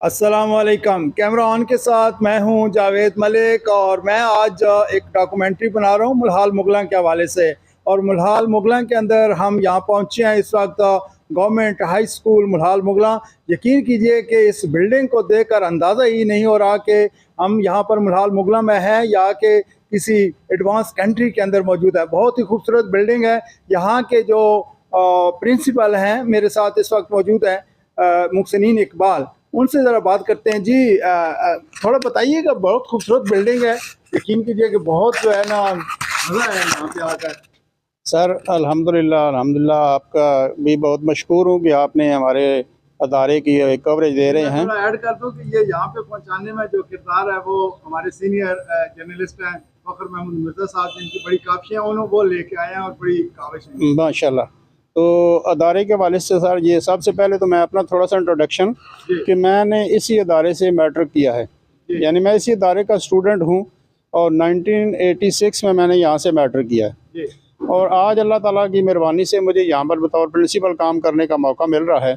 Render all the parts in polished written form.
अस्सलाम वालेकुम। Camera on के साथ मैं हूं जावेद मलिक और मैं आज एक डॉक्यूमेंट्री बना रहा हूं मुल्हाल मुगलां के हवाले से। और मुल्हाल मुगलां के अंदर हम यहाँ पहुँचे हैं इस वक्त गवर्नमेंट हाई स्कूल मुल्हाल मुगलां। यकीन कीजिए कि इस बिल्डिंग को देखकर अंदाज़ा ही नहीं हो रहा कि हम यहाँ पर मुल्हाल मुगलां में हैं या कि किसी एडवांस कंट्री के अंदर मौजूद है। बहुत ही खूबसूरत बिल्डिंग है। यहाँ के जो प्रिंसिपल हैं मेरे साथ इस वक्त मौजूद हैं, मुहसिनीन इकबाल, उनसे ज़रा बात करते हैं। जी थोड़ा बताइएगा, बहुत खूबसूरत बिल्डिंग है, यकीन कीजिए कि बहुत जो है ना मज़ा है यहाँ पे आकर। सर अल्हम्दुलिल्लाह अल्हम्दुलिल्लाह, आपका भी बहुत मशकूर हूँ कि आपने हमारे अदारे की कवरेज दे रहे हैं। थोड़ा ऐड कर दूँ कि ये यहाँ पे पहुँचाने में जो किरदार है वो हमारे सीनियर जर्नलिस्ट हैं फ़खर महमूद मिर्ज़ा साहब, जिनकी बड़ी काविशें उन्होंने वो लेके आए हैं और बड़ी काविशें माशाल्लाह। तो अदारे के वाले से सर, ये सबसे पहले तो मैं अपना थोड़ा सा इंट्रोडक्शन कि मैंने इसी अदारे से मैट्रिक किया है, यानी मैं इसी अदारे का स्टूडेंट हूँ और 1986 में मैंने यहाँ से मैट्रिक किया है। और आज अल्लाह ताला की मेहरबानी से मुझे यहाँ पर बतौर प्रिंसिपल काम करने का मौका मिल रहा है।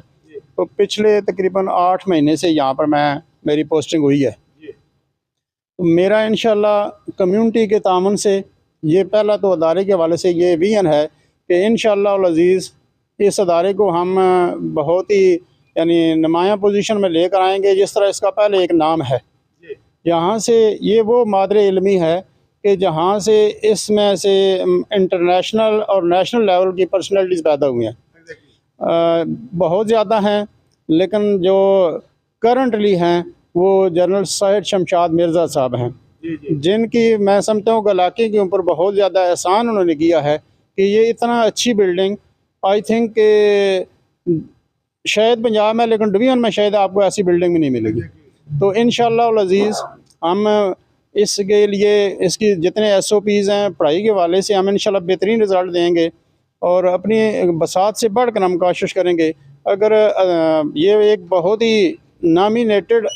तो पिछले तकरीबन 8 महीने से यहाँ पर मेरी पोस्टिंग हुई है। तो मेरा इंशाल्लाह कम्युनिटी के तामन से ये पहला तो अदारे के हवाले से ये विजन है कि इंशाल्लाह अज़ीज़ इस अदारे को हम बहुत ही यानी नुमायाँ पोजीशन में लेकर आएंगे, जिस तरह इसका पहले एक नाम है। यहाँ से ये वो मादरे इल्मी है कि जहाँ से इसमें से इंटरनेशनल और नेशनल लेवल की पर्सनैलिटीज़ पैदा हुई हैं। बहुत ज़्यादा हैं, लेकिन जो करंटली हैं वो जनरल सैयद शमशाद मिर्ज़ा साहब हैं, जिनकी मैं समझता हूँ इलाके के ऊपर बहुत ज़्यादा एहसान उन्होंने किया है कि ये इतना अच्छी बिल्डिंग, आई थिंक कि शायद पंजाब में, लेकिन डिवीज़न में शायद आपको ऐसी बिल्डिंग भी नहीं मिलेगी। तो इंशाअल्लाह अज़ीज़ हम इसके लिए इसकी जितने SOPs हैं पढ़ाई के वाले से हम इंशाल्लाह बेहतरीन रिज़ल्ट देंगे और अपनी बसात से बढ़कर हम कोशिश करेंगे। अगर ये एक बहुत ही नॉमिनेटेड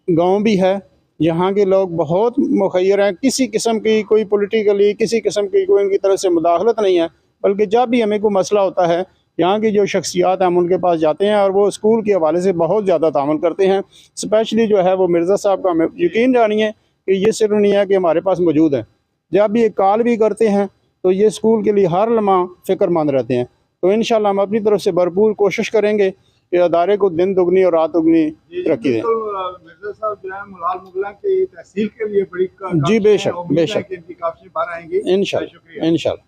गांव भी है, यहाँ के लोग बहुत मुखैर हैं, किसी किस्म की कोई पॉलिटिकली किसी किस्म की कोई इनकी तरफ से मुदाखलत नहीं है, बल्कि जब भी हमें कोई मसला होता है यहाँ की जो शख्सियात हैं हम उनके पास जाते हैं और वो स्कूल के हवाले से बहुत ज़्यादा तामल करते हैं। स्पेशली जो है वो मिर्ज़ा साहब का, हमें यकीन जानिए कि ये सिर्फ नहीं है कि हमारे पास मौजूद है, जब भी ये कॉल भी करते हैं तो ये स्कूल के लिए हर लम्हा फ़िक्रमंद रहते हैं। तो इंशाल्लाह हम अपनी तरफ से भरपूर कोशिश करेंगे कि अदारे को दिन दुगनी और रात दुगनी तरक्की दें। मिर्ज़ा साहब जो है मुल्हाल मुगलां की तहसील के लिए बड़ी जी बेशक बेशक, इनकी काफ़ी बार आएंगी इंशाल्लाह इंशाल्लाह।